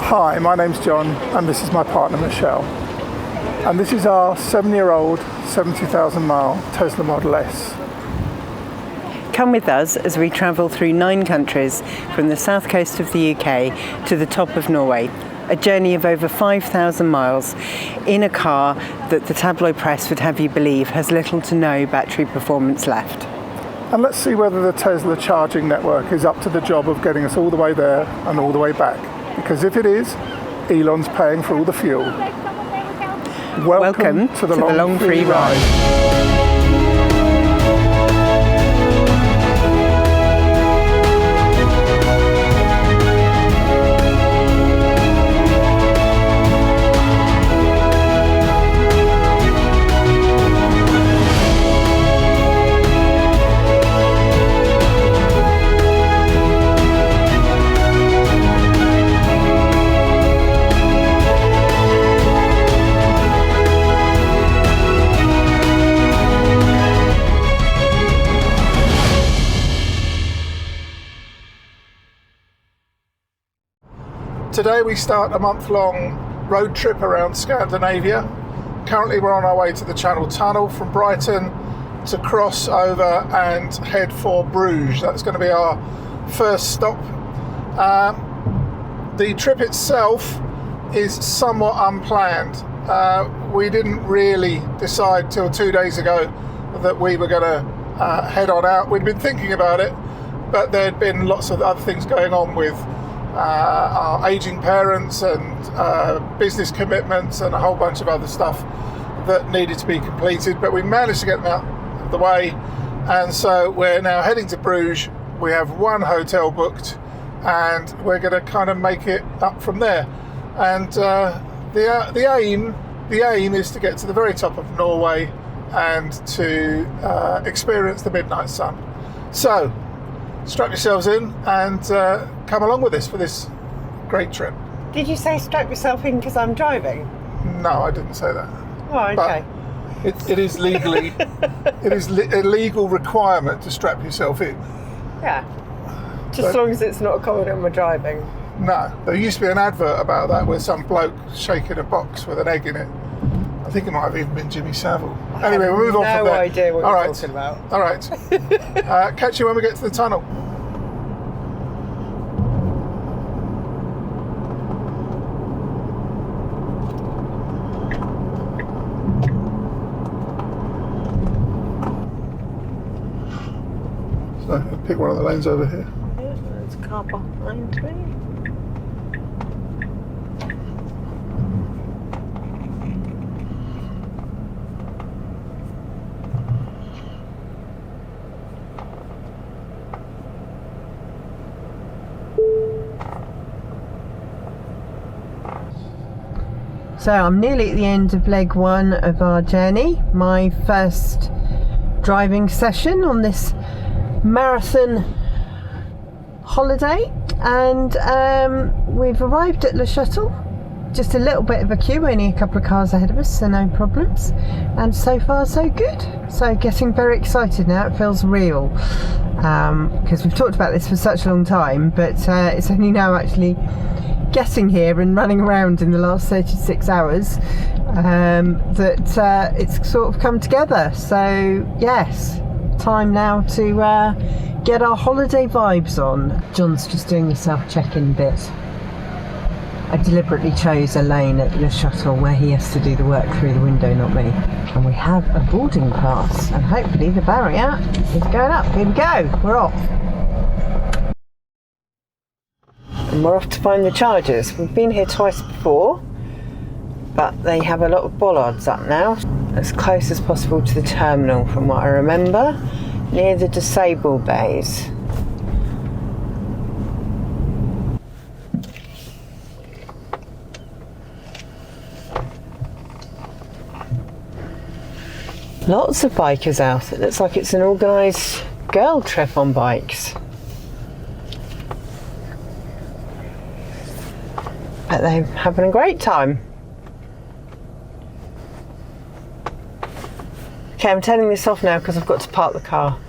Hi, my name's John and this is my partner Michelle. And this is our 7-year-old 70,000 mile Tesla Model S. Come with us as we travel through 9 countries from the south coast of the UK to the top of Norway. A journey of over 5,000 miles in a car that the tabloid press would have you believe has little to no battery performance left. And let's see whether the Tesla charging network is up to the job of getting us all the way there and all the way back. Because if it is, Elon's paying for all the fuel. Welcome to the long free ride. Today we start a month-long road trip around Scandinavia. Currently we're on our way to the Tunnel from Brighton to cross over and head for Bruges. That's going to be our first stop. The trip itself is somewhat unplanned. We didn't really decide till 2 days ago that we were going to head on out. We'd been thinking about it, but there'd been lots of other things going on with our aging parents and business commitments and a whole bunch of other stuff that needed to be completed, but we managed to get them out of the way, and so we're now heading to Bruges. We have one hotel booked and we're going to kind of make it up from there, and the aim is to get to the very top of Norway and to experience the midnight sun. So strap yourselves in and come along with us for this great trip. Did you say strap yourself in because I'm driving? No, I didn't say that. Oh, okay. But it is legally, it is a legal requirement to strap yourself in. Yeah. Just as long as it's not a comment on my driving. No, there used to be an advert about that with some bloke shaking a box with an egg in it. I think it might have even been Jimmy Savile. Anyway, we'll move on from there. No idea what you're talking about. All right. Catch you when we get to the tunnel. So pick one of the lanes over here. Yeah, there's a car behind me. So I'm nearly at the end of leg 1 of our journey, my first driving session on this marathon holiday, and we've arrived at the Shuttle. Just a little bit of a queue, only a couple of cars ahead of us, so no problems, and so far so good. So getting very excited now, it feels real, because we've talked about this for such a long time, but it's only now actually getting here and running around in the last 36 hours that it's sort of come together. So yes, time now to get our holiday vibes on. John's just doing the self-check-in bit. I deliberately chose a lane at the Shuttle where he has to do the work through the window, not me. And we have a boarding pass, and hopefully the barrier is going up. Here we go, we're off. And we're off to find the chargers. We've been here twice before, but they have a lot of bollards up now. As close as possible to the terminal from what I remember, near the disabled bays. Lots of bikers out. It looks like it's an organised girl trip on bikes. But they're having a great time. Okay, I'm turning this off now because I've got to park the car.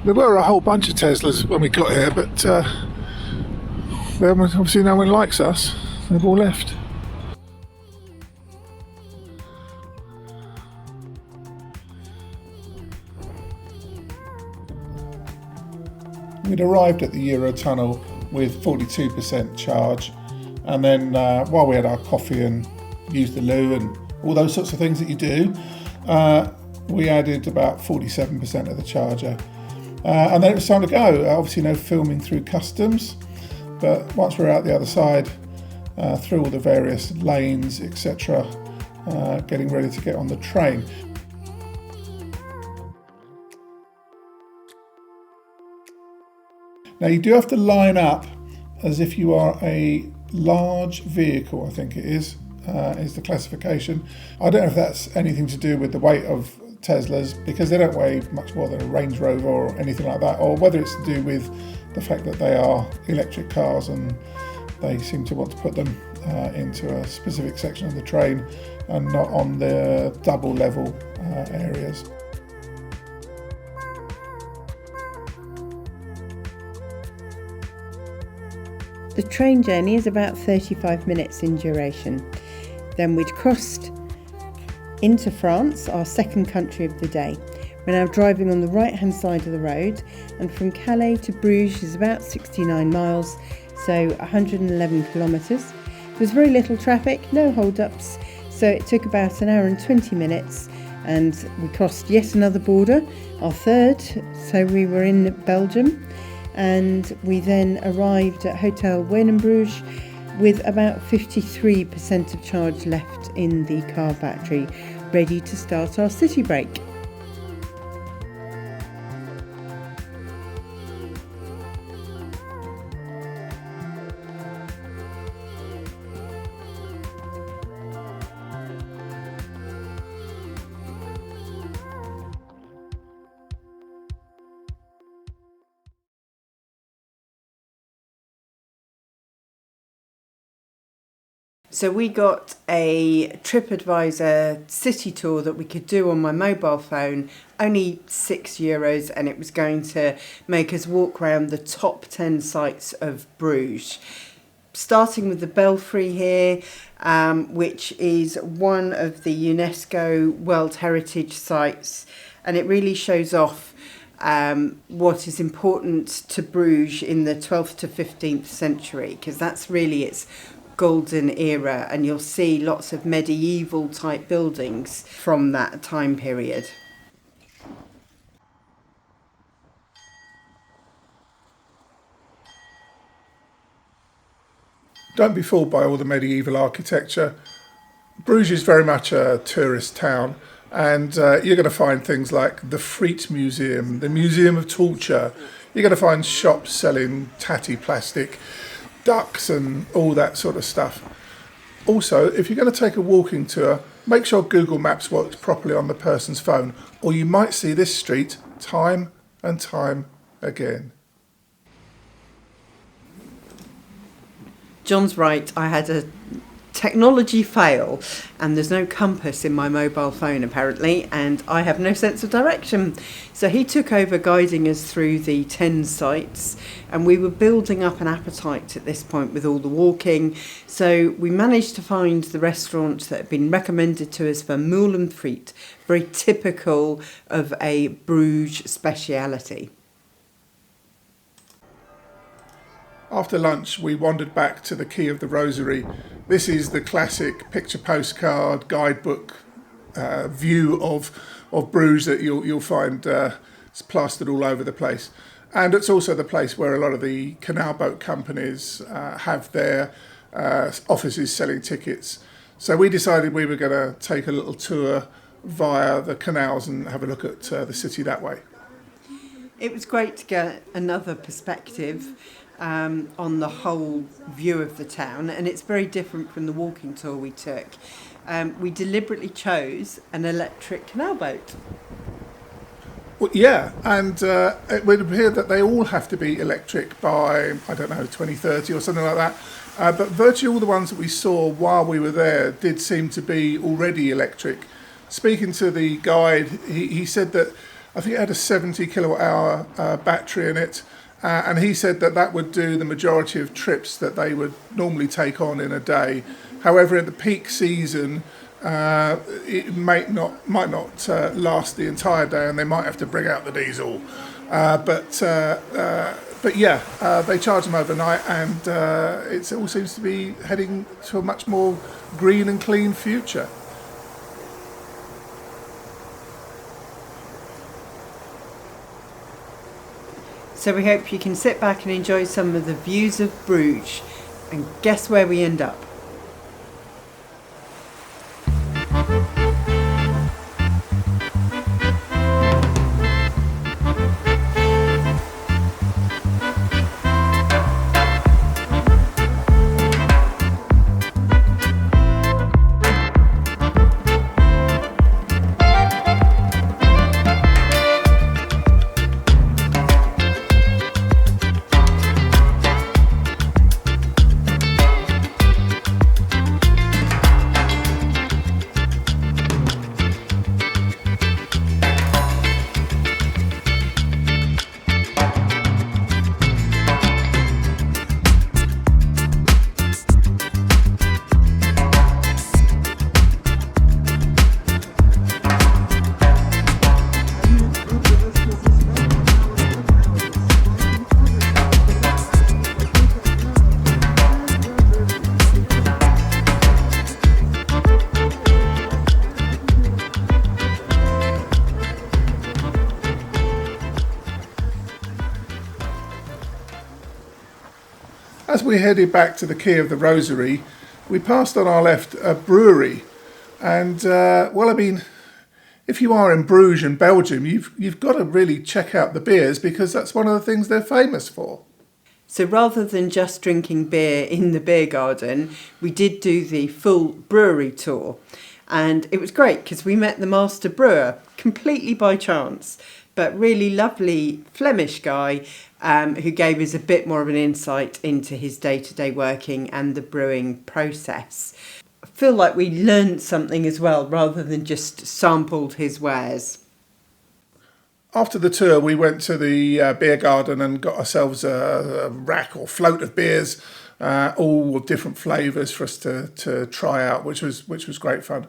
There were a whole bunch of Teslas when we got here, but obviously no one likes us. They've all left. We'd arrived at the Eurotunnel with 42% charge, and then while we had our coffee and used the loo and all those sorts of things that you do, we added about 47% of the charger. And then it was time to go. Obviously no filming through customs, but once we were out the other side, through all the various lanes, etc., getting ready to get on the train. Now you do have to line up as if you are a large vehicle, I think it is the classification. I don't know if that's anything to do with the weight of Teslas, because they don't weigh much more than a Range Rover or anything like that, or whether it's to do with the fact that they are electric cars and they seem to want to put them into a specific section of the train and not on the double level areas. The train journey is about 35 minutes in duration. Then we'd crossed into France, our second country of the day. We're now driving on the right hand side of the road, and from Calais to Bruges is about 69 miles, so 111 kilometres. There was very little traffic, no hold-ups, so it took about an hour and 20 minutes, and we crossed yet another border, our third, so we were in Belgium. And we then arrived at Hotel Weinebrugge with about 53% of charge left in the car battery, ready to start our city break. So we got a TripAdvisor city tour that we could do on my mobile phone, only €6, and it was going to make us walk around the top 10 sites of Bruges. Starting with the Belfry here, which is one of the UNESCO World Heritage Sites, and it really shows off what is important to Bruges in the 12th to 15th century, because that's really its golden era, and you'll see lots of medieval type buildings from that time period. Don't be fooled by all the medieval architecture. Bruges is very much a tourist town, and you're going to find things like the Friet Museum, the Museum of Torture. You're going to find shops selling tatty plastic ducks and all that sort of stuff. Also, if you're going to take a walking tour, make sure Google Maps works properly on the person's phone, or you might see this street time and time again. John's right, I had a technology fail, and there's no compass in my mobile phone apparently, and I have no sense of direction. So he took over guiding us through the 10 sites, and we were building up an appetite at this point with all the walking. So we managed to find the restaurant that had been recommended to us for moule and frites, very typical of a Bruges speciality. After lunch, we wandered back to the Quay of the Rosary. This is the classic picture postcard guidebook view of Bruges that you'll find it's plastered all over the place. And it's also the place where a lot of the canal boat companies have their offices selling tickets. So we decided we were going to take a little tour via the canals and have a look at the city that way. It was great to get another perspective on the whole view of the town, and it's very different from the walking tour we took. We deliberately chose an electric canal boat. Well, yeah, and it would appear that they all have to be electric by, I don't know, 2030 or something like that. But virtually all the ones that we saw while we were there did seem to be already electric. Speaking to the guide, he said that I think it had a 70 kilowatt hour battery in it. And he said that that would do the majority of trips that they would normally take on in a day. However, in the peak season, it might not last the entire day, and they might have to bring out the diesel. But yeah, they charge them overnight, and it all seems to be heading to a much more green and clean future. So we hope you can sit back and enjoy some of the views of Bruges. And guess where we end up? As we headed back to the Quay of the Rosary, we passed on our left a brewery. And, well, I mean, if you are in Bruges in Belgium, you've got to really check out the beers, because that's one of the things they're famous for. So rather than just drinking beer in the beer garden, we did do the full brewery tour. And it was great because we met the master brewer completely by chance, but really lovely Flemish guy who gave us a bit more of an insight into his day-to-day working and the brewing process. I feel like we learned something as well rather than just sampled his wares. After the tour, we went to the beer garden and got ourselves a rack or float of beers, all different flavours for us to try out, which was great fun.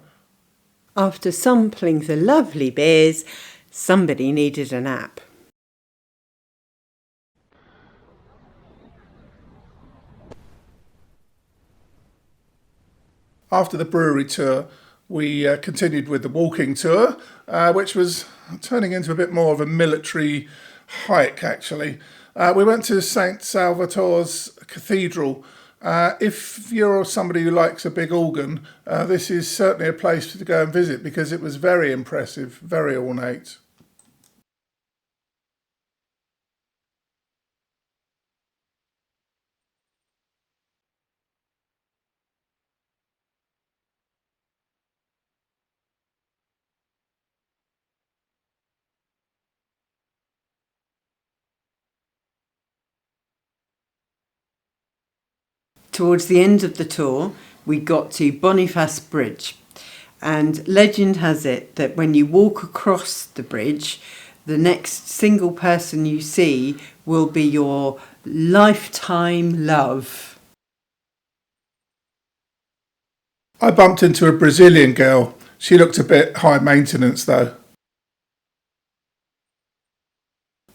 After sampling the lovely beers, somebody needed a nap. After the brewery tour, we continued with the walking tour, which was turning into a bit more of a military hike, actually. We went to St. Salvator's Cathedral. If you're somebody who likes a big organ, this is certainly a place to go and visit, because it was very impressive, very ornate. Towards the end of the tour, we got to Boniface Bridge. And legend has it that when you walk across the bridge, the next single person you see will be your lifetime love. I bumped into a Brazilian girl. She looked a bit high maintenance though.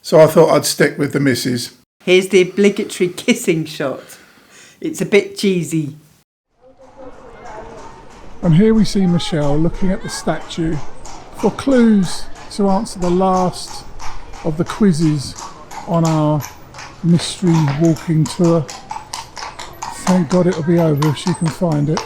So I thought I'd stick with the missus. Here's the obligatory kissing shot. It's a bit cheesy. And here we see Michelle looking at the statue for clues to answer the last of the quizzes on our mystery walking tour. Thank God it'll be over if she can find it.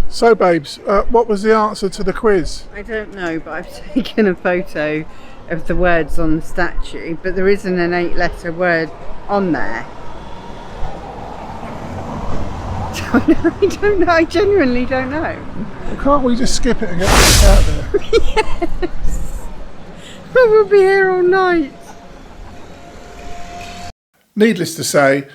So babes, what was the answer to the quiz? I don't know, but I've taken a photo of the words on the statue, but there isn't an 8-letter word on there. I don't know, I genuinely don't know. Well, can't we just skip it and get back out there? Yes! But we'll be here all night. Needless to say,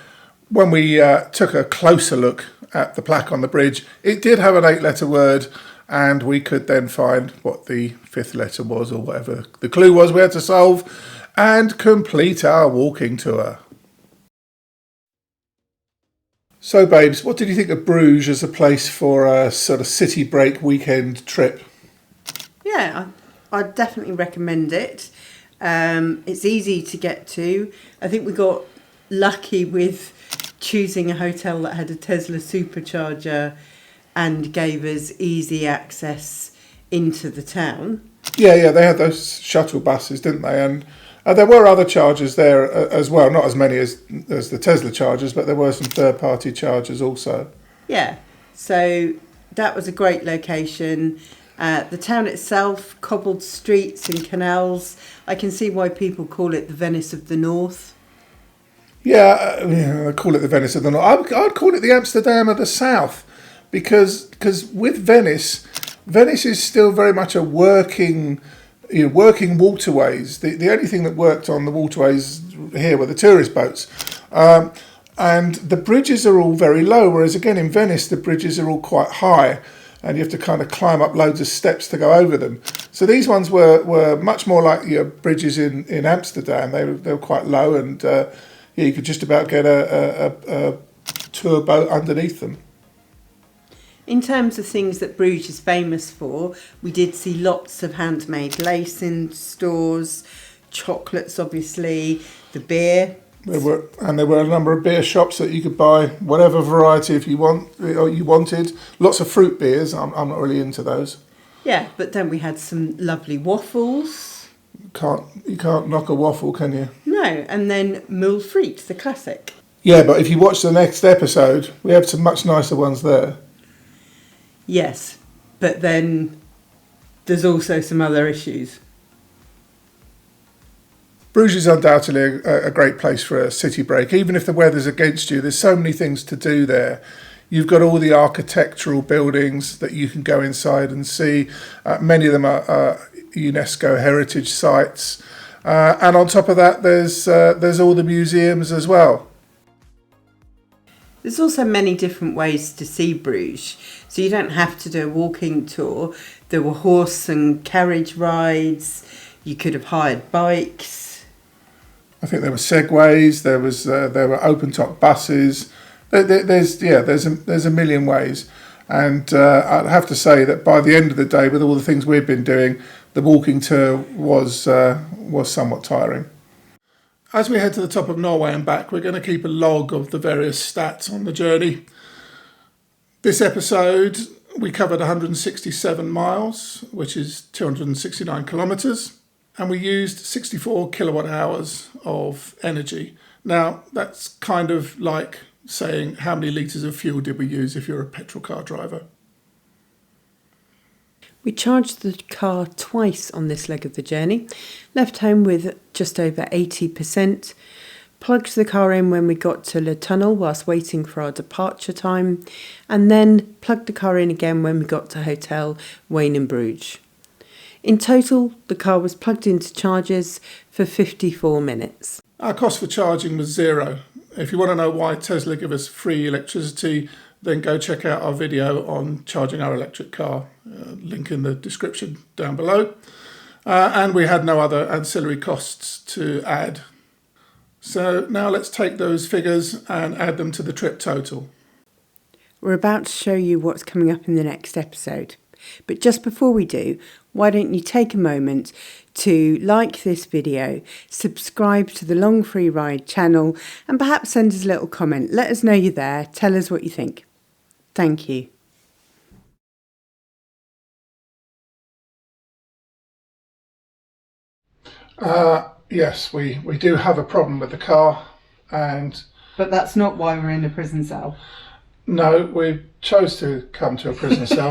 when we took a closer look at the plaque on the bridge, it did have an 8-letter word, and we could then find what the 5th letter was, or whatever the clue was we had to solve, and complete our walking tour. So, babes, what did you think of Bruges as a place for a sort of city break weekend trip? Yeah, I'd definitely recommend it. It's easy to get to. I think we got lucky with choosing a hotel that had a Tesla supercharger and gave us easy access into the town. Yeah, they had those shuttle buses, didn't they? And there were other chargers there as well, not as many as the Tesla chargers, but there were some third-party chargers also. Yeah, so that was a great location. The town itself, cobbled streets and canals. I can see why people call it the Venice of the North. Yeah, I call it the Venice of the North. I'd call it the Amsterdam of the South, because with Venice is still very much a working waterways. The only thing that worked on the waterways here were the tourist boats. And the bridges are all very low, whereas again in Venice the bridges are all quite high, and you have to kind of climb up loads of steps to go over them. So these ones were much more like your bridges in Amsterdam. They were quite low, and you could just about get a tour boat underneath them. In terms of things that Bruges is famous for, we did see lots of handmade lace in stores, chocolates obviously, the beer. There were a number of beer shops that you could buy whatever variety you wanted. Lots of fruit beers. I'm not really into those. Yeah, but then we had some lovely waffles. You can't knock a waffle, can you? No, and then moules frites, the classic. Yeah, but if you watch the next episode, we have some much nicer ones there. Yes, but then there's also some other issues. Bruges is undoubtedly a great place for a city break. Even if the weather's against you, there's so many things to do there. You've got all the architectural buildings that you can go inside and see. Many of them are UNESCO heritage sites. And on top of that, there's all the museums as well. There's also many different ways to see Bruges, so you don't have to do a walking tour. There were horse and carriage rides. You could have hired bikes. I think there were segways. There were open top buses. There's a million ways, and I'd have to say that by the end of the day, with all the things we've been doing, the walking tour was somewhat tiring. As we head to the top of Norway and back, we're going to keep a log of the various stats on the journey. This episode, we covered 167 miles, which is 269 kilometres, and we used 64 kilowatt hours of energy. Now, that's kind of like saying how many litres of fuel did we use if you're a petrol car driver. We charged the car twice on this leg of the journey, left home with just over 80%, plugged the car in when we got to Eurotunnel whilst waiting for our departure time, and then plugged the car in again when we got to Hotel Weinebrugge. In total, the car was plugged into chargers for 54 minutes. Our cost for charging was zero. If you want to know why Tesla give us free electricity, then go check out our video on charging our electric car. Link in the description down below. And we had no other ancillary costs to add. So now let's take those figures and add them to the trip total. We're about to show you what's coming up in the next episode. But just before we do, why don't you take a moment to like this video, subscribe to the Long Free Ride channel, and perhaps send us a little comment. Let us know you're there. Tell us what you think. Thank you. Yes, we do have a problem with the car, But that's not why we're in a prison cell. No, we chose to come to a prison cell